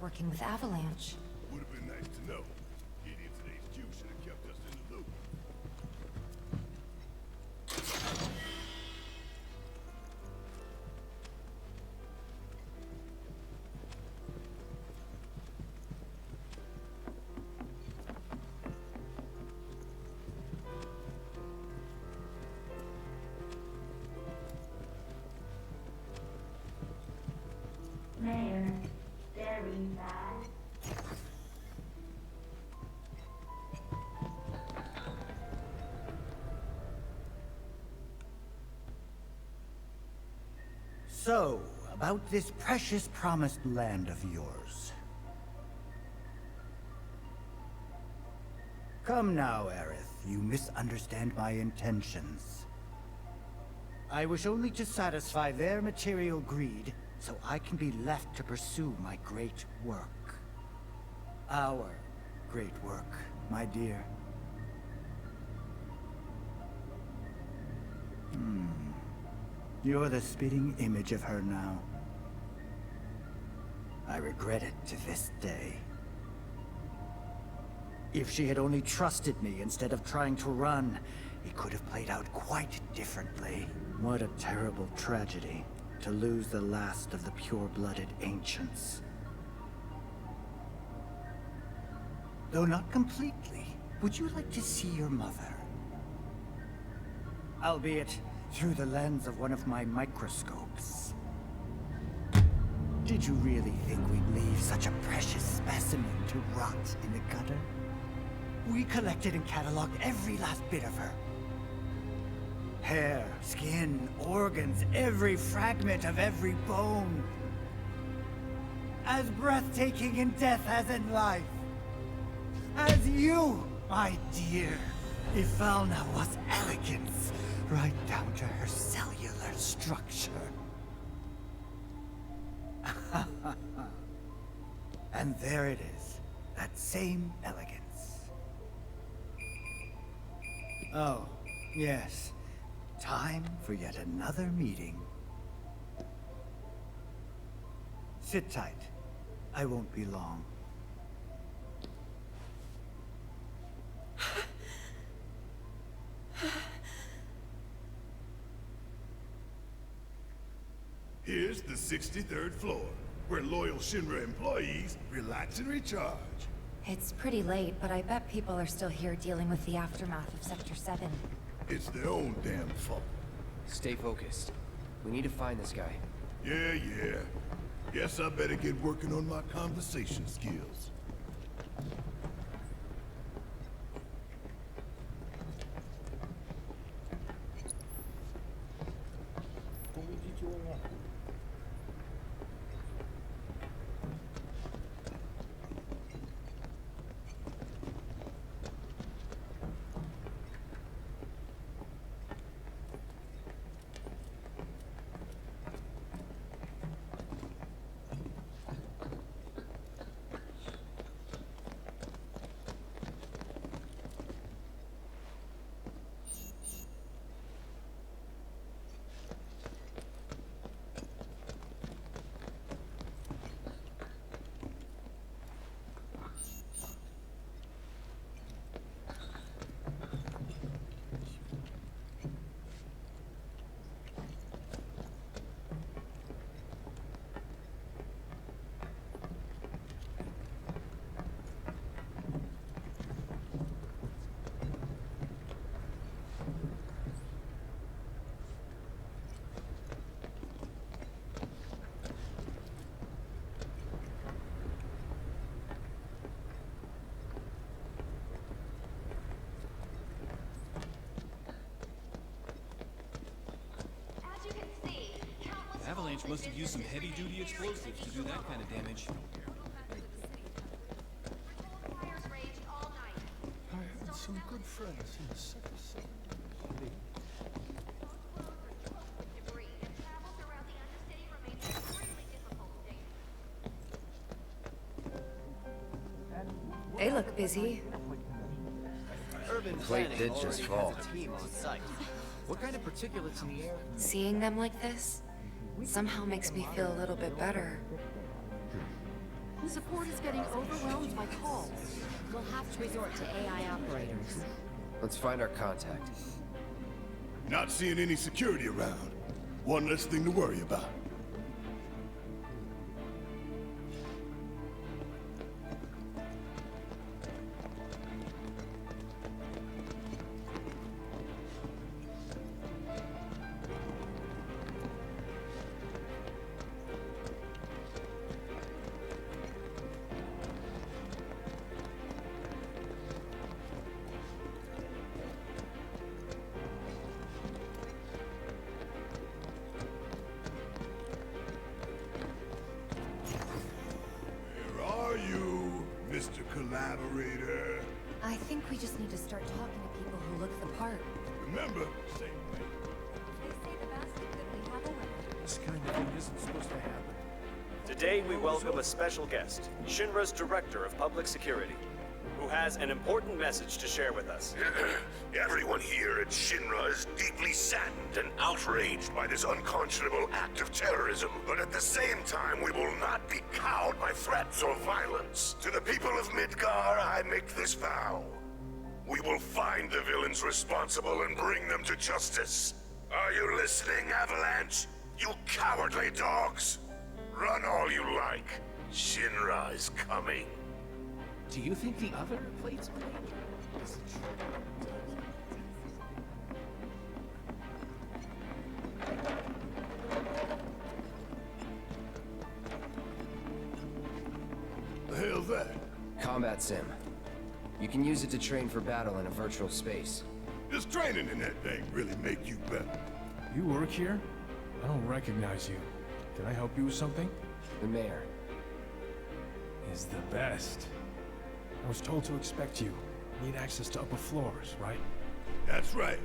working with Avalanche. Would have been nice to know. Idiots at HQ should have kept us in the loop. Mayor, very bad. So, about this precious promised land of yours. Come now, Aerith, you misunderstand my intentions. I wish only to satisfy their material greed, so I can be left to pursue my great work. Our great work, my dear. You're the spitting image of her now. I regret it to this day. If she had only trusted me instead of trying to run, it could have played out quite differently. What a terrible tragedy, to lose the last of the pure-blooded ancients. Though not completely, would you like to see your mother? Albeit through the lens of one of my microscopes. Did you really think we'd leave such a precious specimen to rot in the gutter? We collected and cataloged every last bit of her. Hair, skin, organs, every fragment of every bone. As breathtaking in death as in life. As you, my dear. Ifalna was elegance, right down to her cellular structure. And there it is, that same elegance. Oh, yes. Time for yet another meeting. Sit tight. I won't be long. Here's the 63rd floor, where loyal Shinra employees relax and recharge. It's pretty late, but I bet people are still here dealing with the aftermath of Sector 7. It's their own damn fault. Stay focused. We need to find this guy. Yeah. Guess I better get working on my conversation skills. Avalanche must have used some heavy-duty explosives to do that kind of damage. I had some good friends in the Sector 7. They look busy. Plate did just fall. What kind of particulates in the air? Seeing them like this somehow makes me feel a little bit better. Support is getting overwhelmed by calls. We'll have to resort to AI operators. Let's find our contact. Not seeing any security around. One less thing to worry about. Where are you, Mr. Collaborator? I think we just need to start talking to people who look the part. Remember, same thing. They say the best, then we have a winner. This kind of thing isn't supposed to happen. Today we welcome a special guest, Shinra's Director of Public Security, who has an important message to share with us. Everyone here at Shinra is deeply saddened and outraged by this unconscionable act of terrorism. But at the same time, we will not be cowed by threats or violence. To the people of Midgar, I make this vow. We will find the villains responsible and bring them to justice. Are you listening, Avalanche? You cowardly dogs! Run all you like. Shinra is coming. Do you think the other plates are dangerous? The hell's that? Combat sim. You can use it to train for battle in a virtual space. Does training in that thing really make you better? You work here? I don't recognize you. Can I help you with something? The mayor. Is the best. I was told to expect you. Need access to upper floors, right? That's right.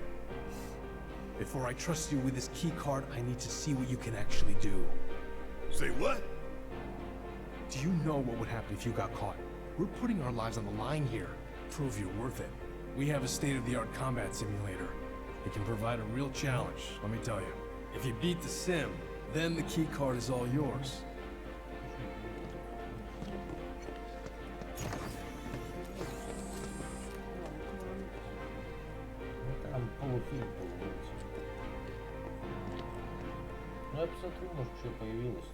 Before I trust you with this key card, I need to see what you can actually do. Say what? Do you know what would happen if you got caught? We're putting our lives on the line here. Prove you're worth it. We have a state-of-the-art combat simulator. It can provide a real challenge, let me tell you. If you beat the sim, then the key card is all yours. Там полуфильм получается. Ну я посмотрю, может что появилось.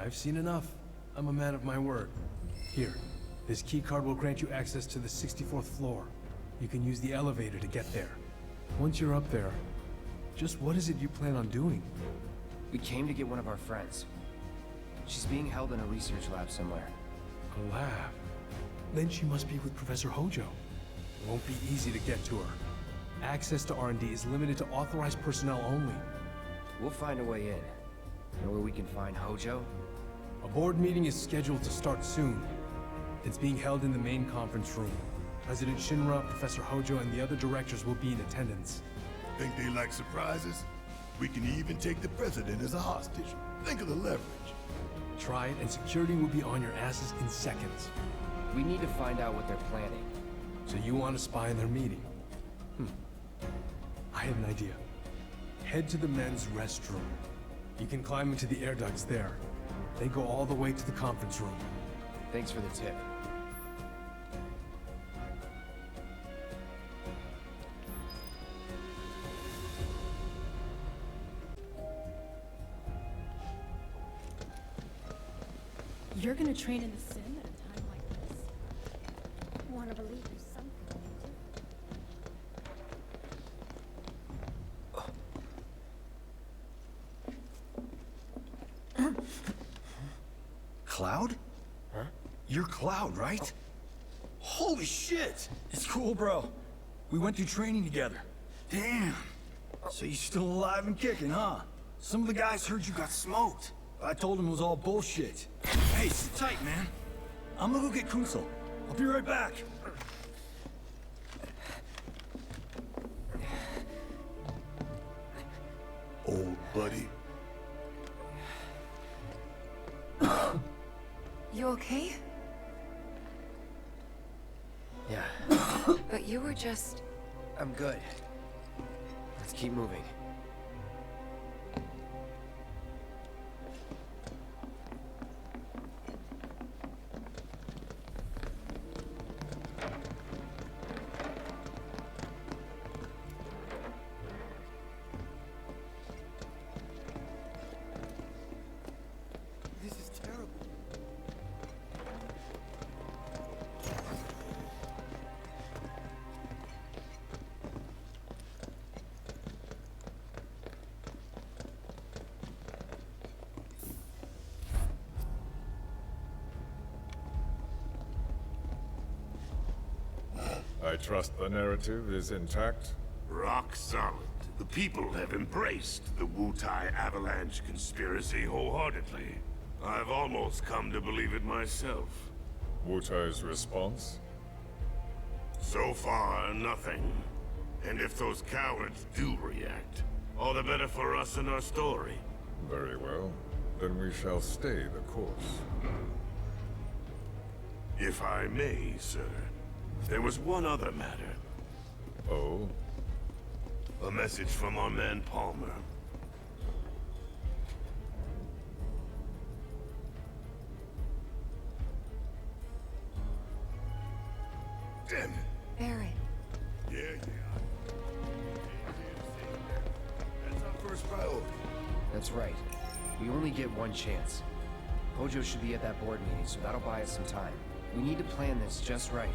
I've seen enough. I'm a man of my word. Here, this keycard will grant you access to the 64th floor. You can use the elevator to get there. Once you're up there, just what is it you plan on doing? We came to get one of our friends. She's being held in a research lab somewhere. A lab? Then she must be with Professor Hojo. It won't be easy to get to her. Access to R&D is limited to authorized personnel only. We'll find a way in. Know where we can find Hojo? A board meeting is scheduled to start soon. It's being held in the main conference room. President Shinra, Professor Hojo, and the other directors will be in attendance. Think they like surprises? We can even take the president as a hostage. Think of the leverage. Try it, and security will be on your asses in seconds. We need to find out what they're planning. So you want to spy in their meeting? I have an idea. Head to the men's restroom. You can climb into the air ducts there. They go all the way to the conference room. Thanks for the tip. You're gonna train in the sim at a time like this? Wanna believe there's something Cloud? Huh? You're Cloud, right? Holy shit! It's cool, bro. We went through training together. Damn. So you're still alive and kicking, huh? Some of the guys heard you got smoked. I told them it was all bullshit. Hey, sit tight, man. I'm gonna go get Kunsel. I'll be right back. Old buddy. You okay? Yeah, But you were just... I'm good. Let's keep moving. This is terrible. I trust the narrative is intact? Rock solid. The people have embraced the Wutai Avalanche conspiracy wholeheartedly. I've almost come to believe it myself. Wutai's response? So far, nothing. And if those cowards do react, all the better for us and our story. Very well. Then we shall stay the course. If I may, sir. There was one other matter. Oh? A message from our man Palmer. Damn it. Barrett. Yeah. That's our first priority. That's right. We only get one chance. Hojo should be at that board meeting, so that'll buy us some time. We need to plan this just right.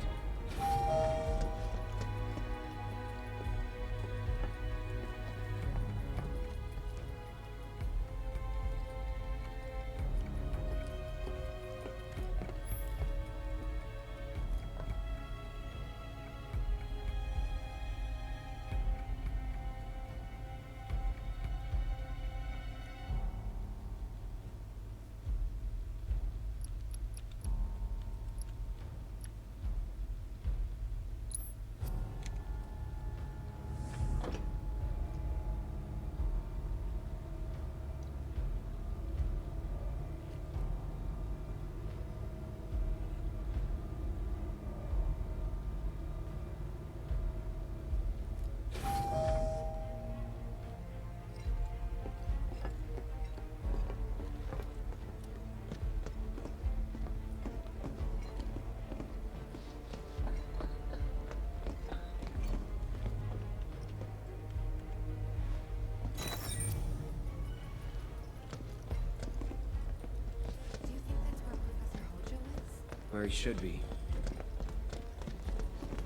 where he should be.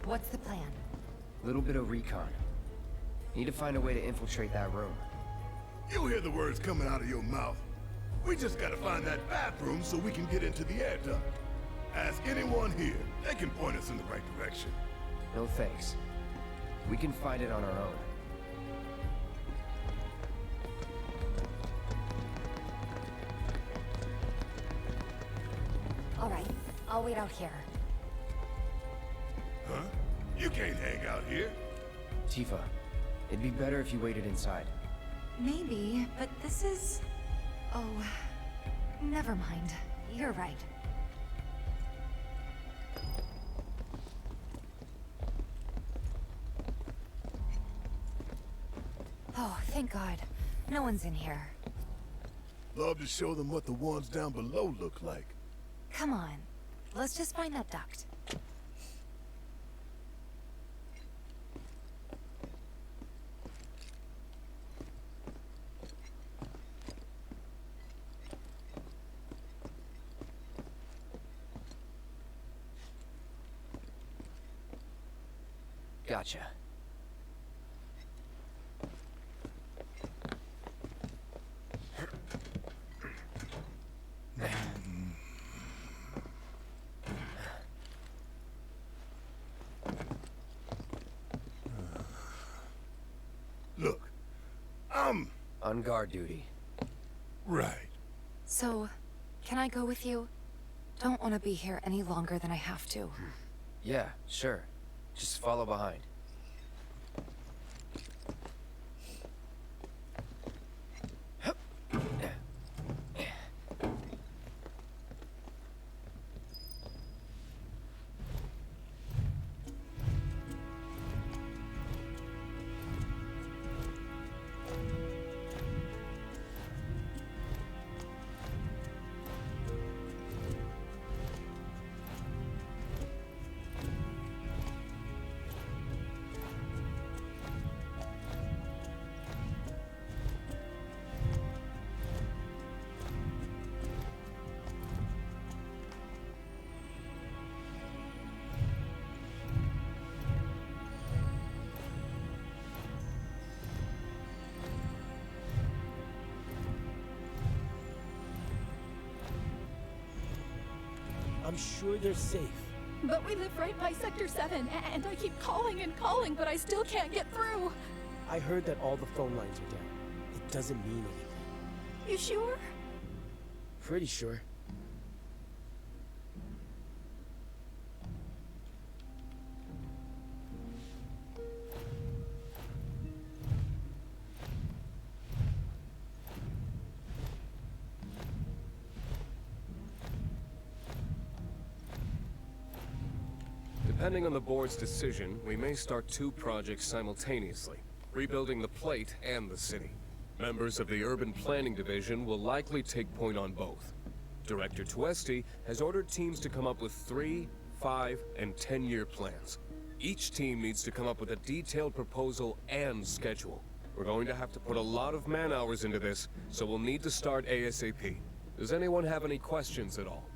What's the plan? Little bit of recon. Need to find a way to infiltrate that room. You hear the words coming out of your mouth. We just gotta find that bathroom so we can get into the air duct. Ask anyone here. They can point us in the right direction. No thanks. We can find it on our own. All right, I'll wait out here. Huh? You can't hang out here. Tifa, it'd be better if you waited inside. Maybe, but this is... Oh, never mind. You're right. Oh, thank God. No one's in here. Love to show them what the ones down below look like. Come on. Let's just find that duct. Gotcha. Look, on guard duty. Right. So, can I go with you? Don't want to be here any longer than I have to. Yeah, sure. Just follow behind. I'm sure they're safe. But we live right by Sector 7, and I keep calling and calling, but I still can't get through. I heard that all the phone lines are down. It doesn't mean anything. You sure? Pretty sure. Depending on the board's decision, we may start 2 projects simultaneously, rebuilding the plate and the city. Members of the Urban Planning Division will likely take point on both. Director Tuesti has ordered teams to come up with 3, 5, and 10-year plans. Each team needs to come up with a detailed proposal and schedule. We're going to have to put a lot of man-hours into this, so we'll need to start ASAP. Does anyone have any questions at all?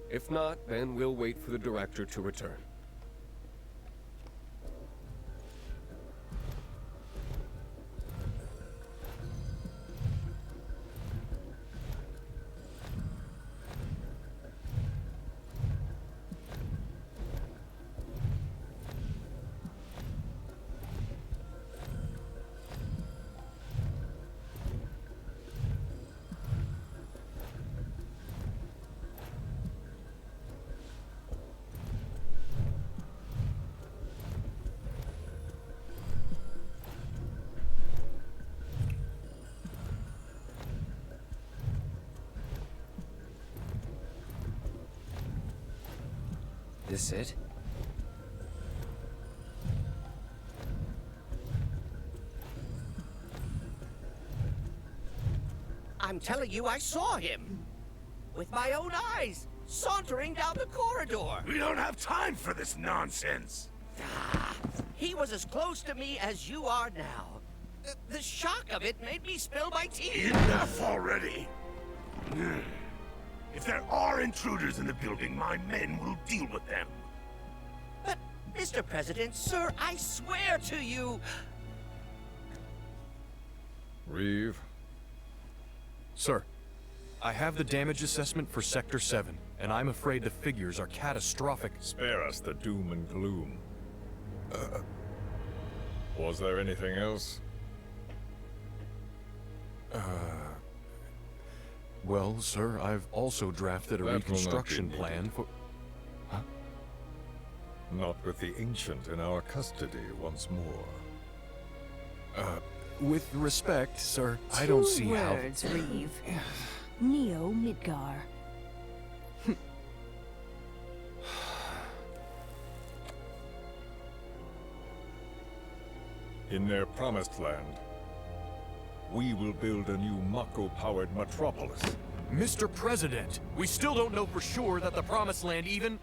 If not, then we'll wait for the director to return. This it? I'm telling you, I saw him. With my own eyes, sauntering down the corridor. We don't have time for this nonsense. He was as close to me as you are now. The shock of it made me spill my tea. Enough already. If there are intruders in the building, my men will deal with them. But, Mr. President, sir, I swear to you... Reeve? Sir, I have the damage assessment for Sector 7, and I'm afraid the figures are catastrophic. Spare us the doom and gloom. Was there anything else? Well, sir, I've also drafted a That will not be reconstruction needed. plan for... Huh? Not with the Ancient in our custody once more. With respect, sir, I don't see how... Two words, Reeve. Neo Midgar. In their promised land, we will build a new Mako-powered metropolis. Mr. President, we still don't know for sure that the Promised Land even...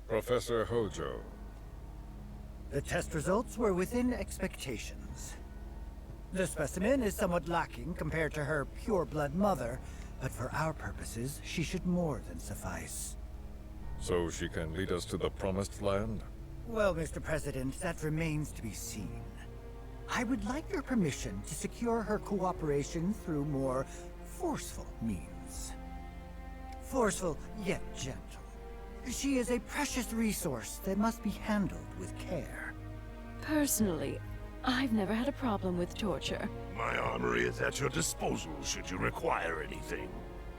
Professor Hojo. The test results were within expectations. The specimen is somewhat lacking compared to her pure-blood mother, but for our purposes, she should more than suffice. So she can lead us to the Promised Land? Well, Mr. President, that remains to be seen. I would like your permission to secure her cooperation through more forceful means. Forceful, yet gentle. She is a precious resource that must be handled with care. Personally, I've never had a problem with torture. My armory is at your disposal should you require anything.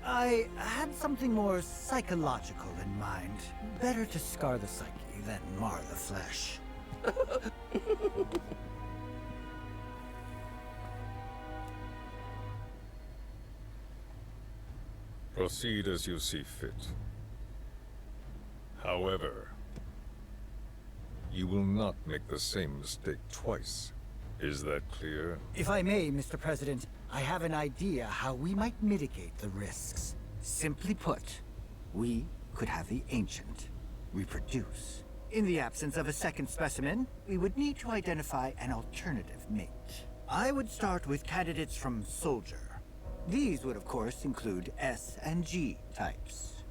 I had something more psychological in mind. Better to scar the psyche than mar the flesh. Proceed as you see fit. However, you will not make the same mistake twice. Is that clear? If I may, Mr. President, I have an idea how we might mitigate the risks. Simply put, we could have the Ancient reproduce. In the absence of a second specimen, we would need to identify an alternative mate. I would start with candidates from Soldier. These would, of course, include S and G types.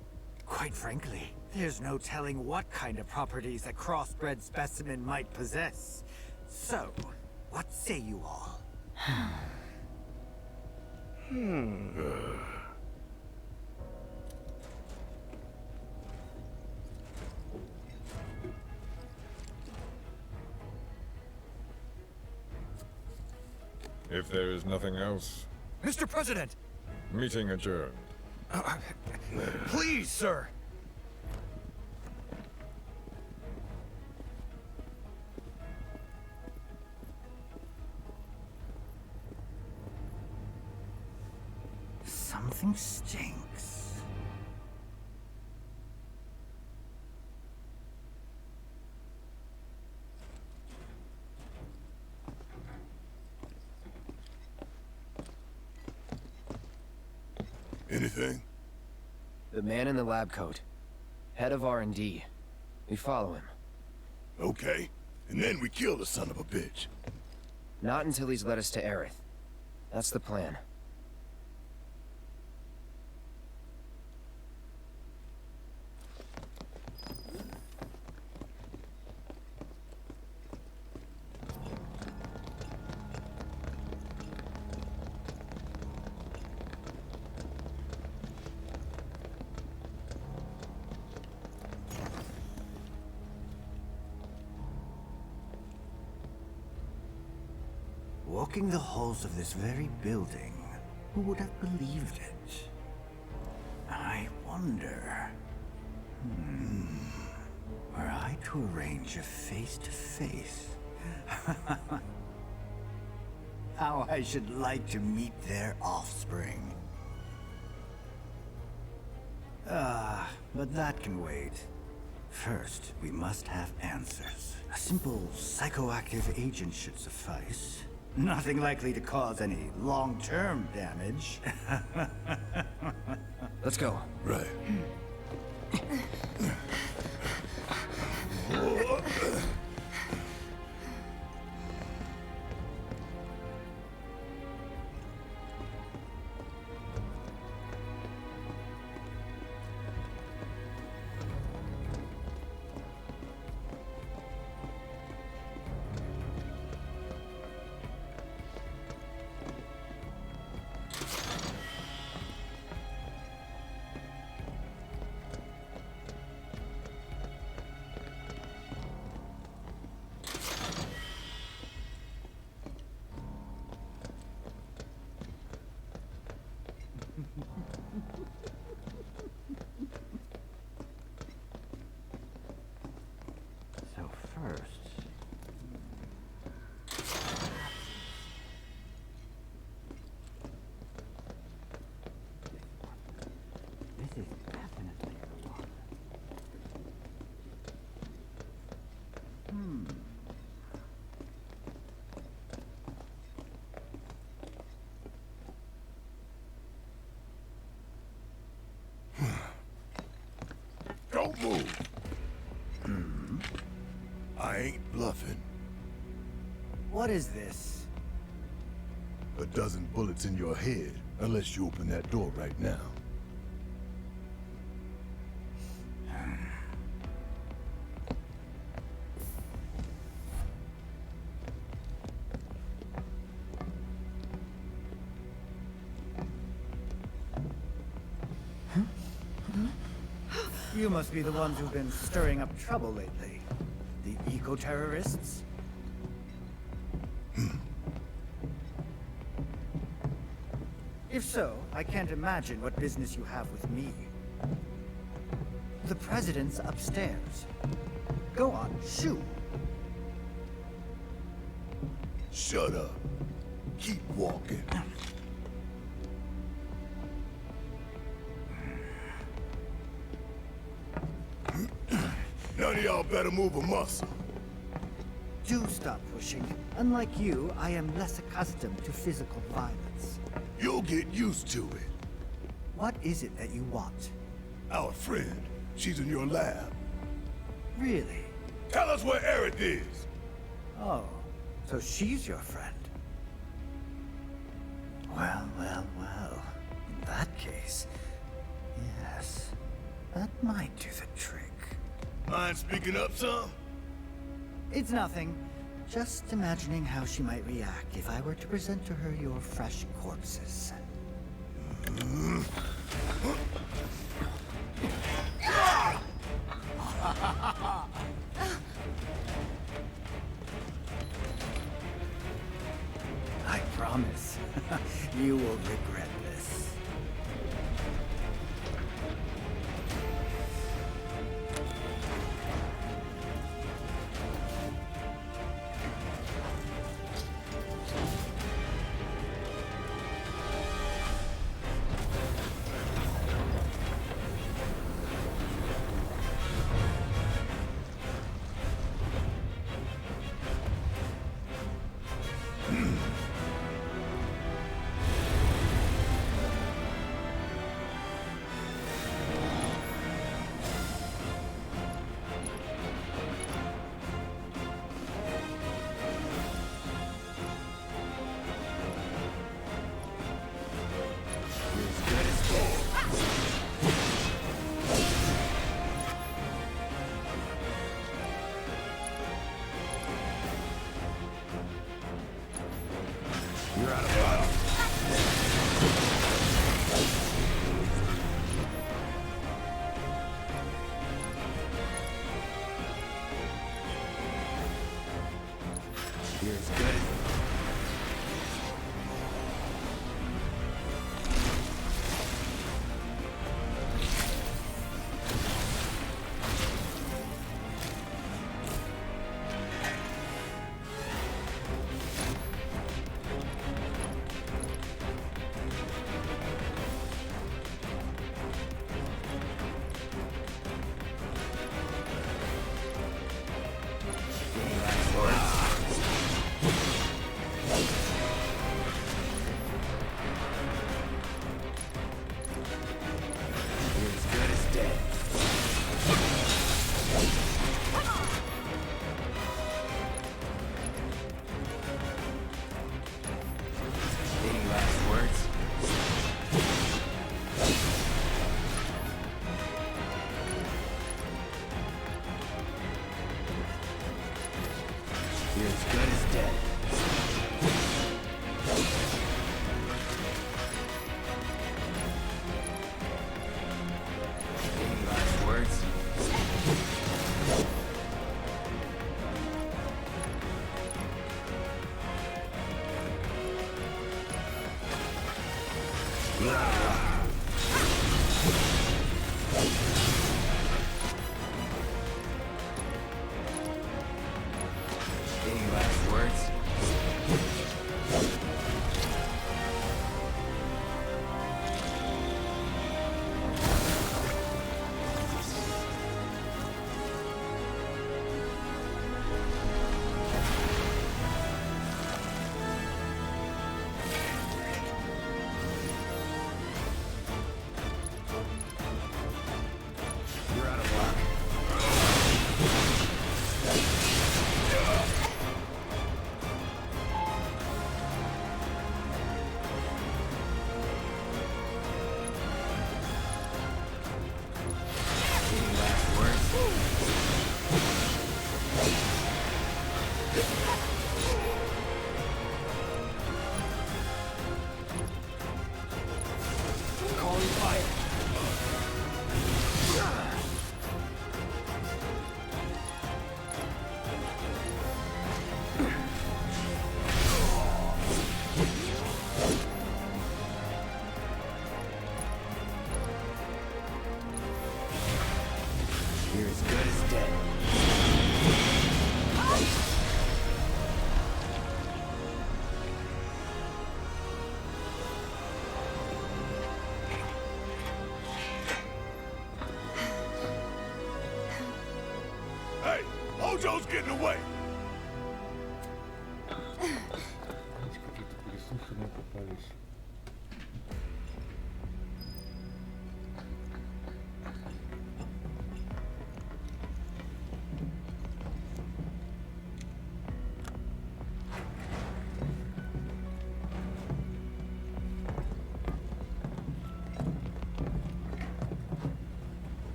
Quite frankly, there's no telling what kind of properties a crossbred specimen might possess. So, what say you all? If there is nothing else, Mr. President! meeting adjourned. Please, sir! Something stinks. Anything? The man in the lab coat. Head of R&D. We follow him. Okay. And then we kill the son of a bitch. Not until he's led us to Aerith. That's the plan. Walking the halls of this very building, who would have believed it? I wonder... Were I to arrange a face-to-face... how I should like to meet their offspring. But that can wait. First, we must have answers. A simple psychoactive agent should suffice. Nothing likely to cause any long-term damage. Let's go. Right. don't move. I ain't bluffing. What is this? A dozen bullets in your head, unless you open that door right now. You must be the ones who've been stirring up trouble lately. The eco-terrorists? If so, I can't imagine what business you have with me. The president's upstairs. Go on, shoot. Shut up. Keep walking. None of y'all better move a muscle. Do stop pushing. Unlike you, I am less accustomed to physical violence. You'll get used to it. What is it that you want? Our friend. She's in your lab. Really? Tell us where Aerith is! Oh, so she's your friend. Well, well, well. In that case, yes. That might do the trick. Mind speaking up some? It's nothing. Just imagining how she might react if I were to present to her your fresh corpses. I promise, you will regret this. You're out of bounds. You're as good as... You're as good as dead. Any last words? Any last words? You're as good as dead. Hey, Hojo's getting away. Переслушанные попались.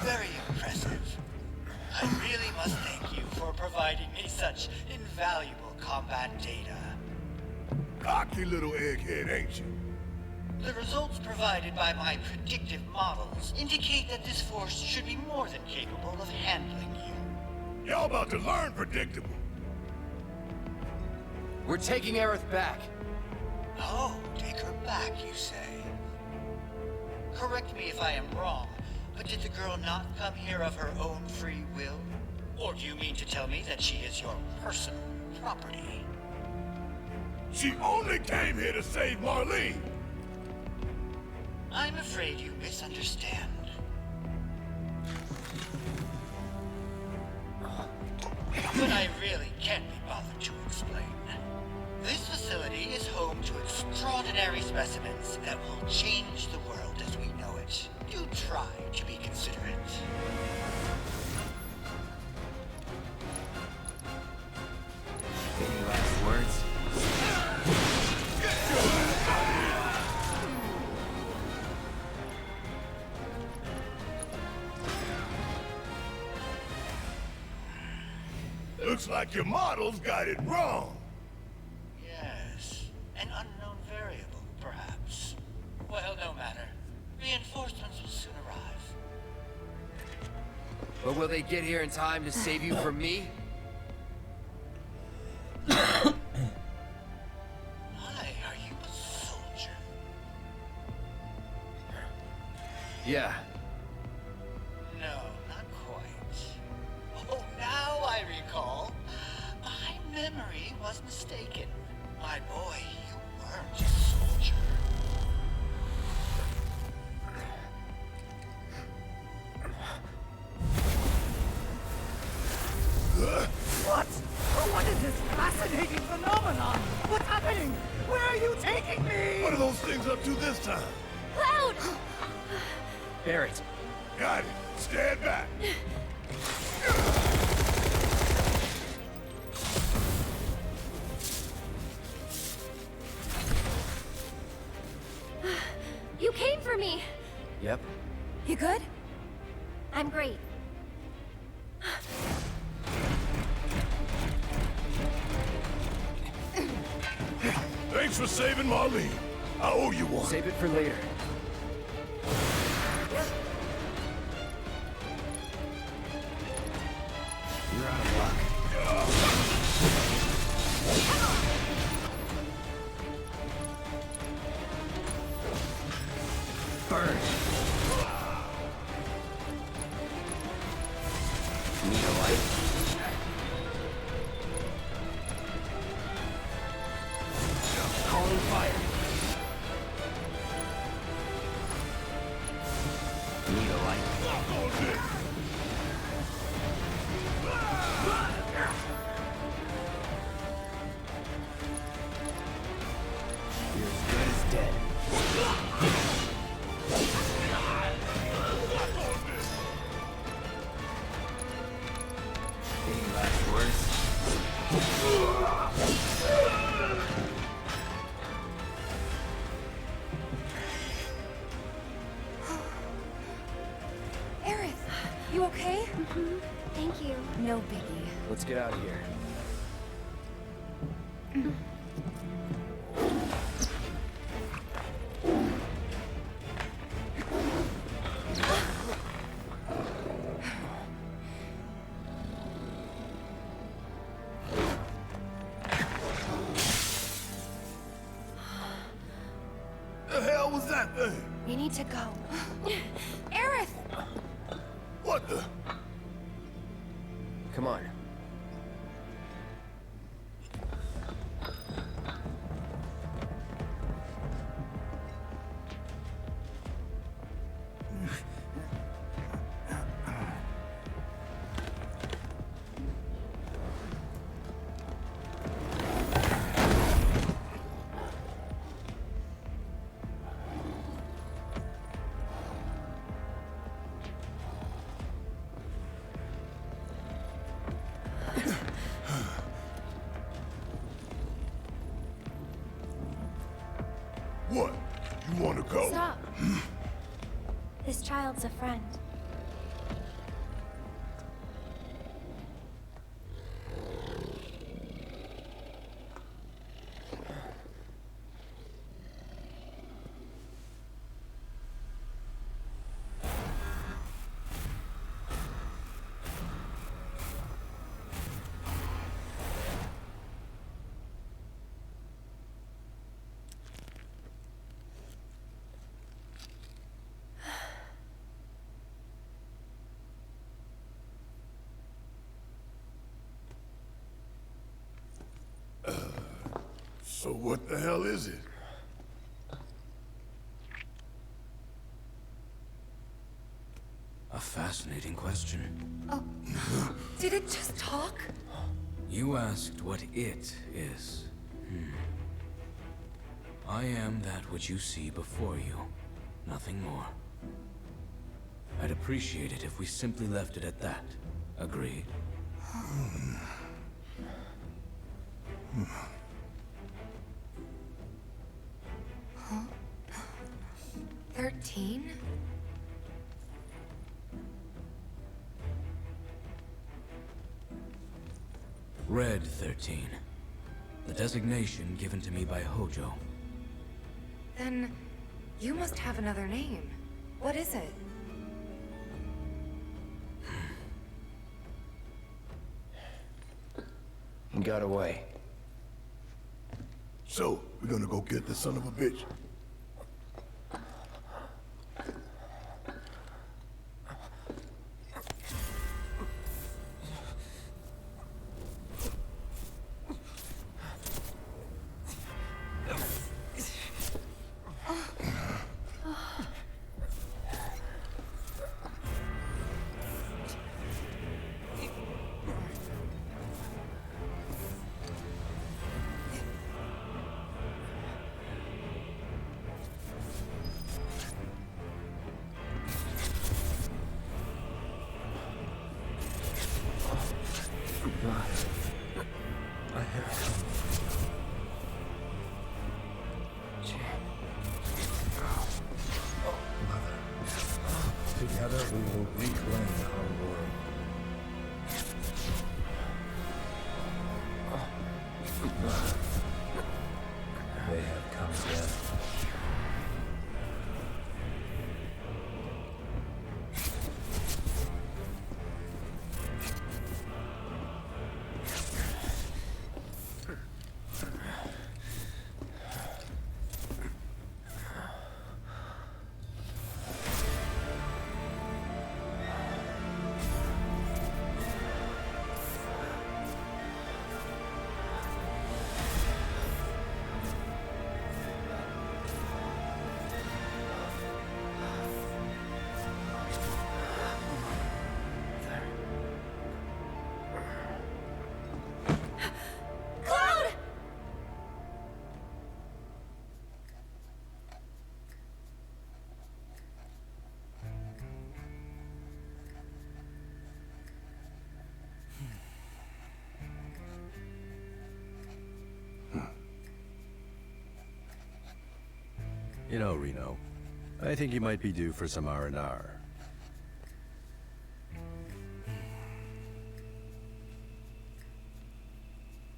Very impressive. I really must thank you for providing me such invaluable combat data. Cocky little egghead, ain't you? The results provided by my predictive models indicate that this force should be more than capable of handling you. Y'all about to learn predictable. We're taking Aerith back. Oh, take her back, you say? Correct me if I am wrong, but did the girl not come here of her own free will? Or do you mean to tell me that she is your personal property? She only came here to save Marlene. I'm afraid you misunderstand. But I really can't be bothered to explain. This facility is home to extraordinary specimens that will change the world as we know it. Do try to be considerate. Any last words? Looks like your models got it wrong. Yes, an unknown variable, perhaps. Well, no matter. Reinforcements will soon arrive. But will they get here in time to save you from me? Why are you a soldier? Yeah. No, not quite. Oh, now I recall. My memory was mistaken. My boy, you weren't a soldier. What? What is this fascinating phenomenon? What's happening? Where are you taking me? What are those things up to this time? Cloud! Barrett. Got it. Stand back. You came for me! Yep. You good? I'm great. Thanks for saving Marlene. I owe you one. Save it for later. You're out of luck. Burn. Need a light? Calling fire. Need a light? You're as good as dead. Any last words? You okay? Thank you. No biggie. Let's get out of here. The hell was that thing? We need to go. Aerith! What the? Come on. What? You want to go? Stop. This child's a friend. So what the hell is it? A fascinating question. Oh. Did it just talk? You asked what it is. I am that which you see before you. Nothing more. I'd appreciate it if we simply left it at that. Agreed? 13? Red 13. The designation given to me by Hojo. Then you must have another name. What is it? He got away. So, we're gonna go get the son of a bitch. I have come. Mother, together we will reclaim our world. They have come again. You know, Reno, I think you might be due for some R&R.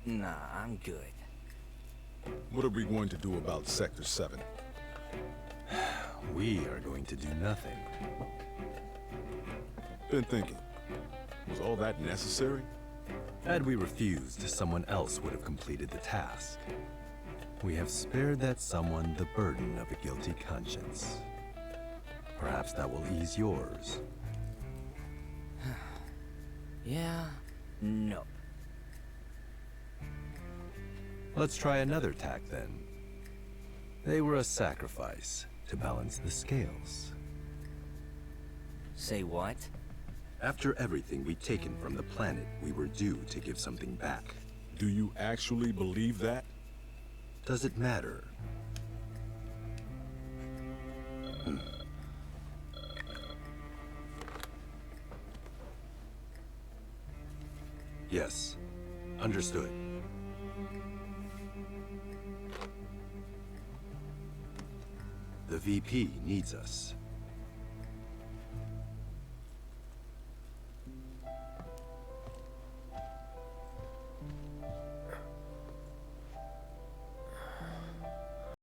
Nah, I'm good. What are we going to do about Sector 7? We are going to do nothing. Been thinking. Was all that necessary? Had we refused, someone else would have completed the task. We have spared that someone the burden of a guilty conscience. Perhaps that will ease yours. Yeah, no. Let's try another tack then. They were a sacrifice to balance the scales. Say what? After everything we'd taken from the planet, we were due to give something back. Do you actually believe that? Does it matter? Yes. Understood. The VP needs us.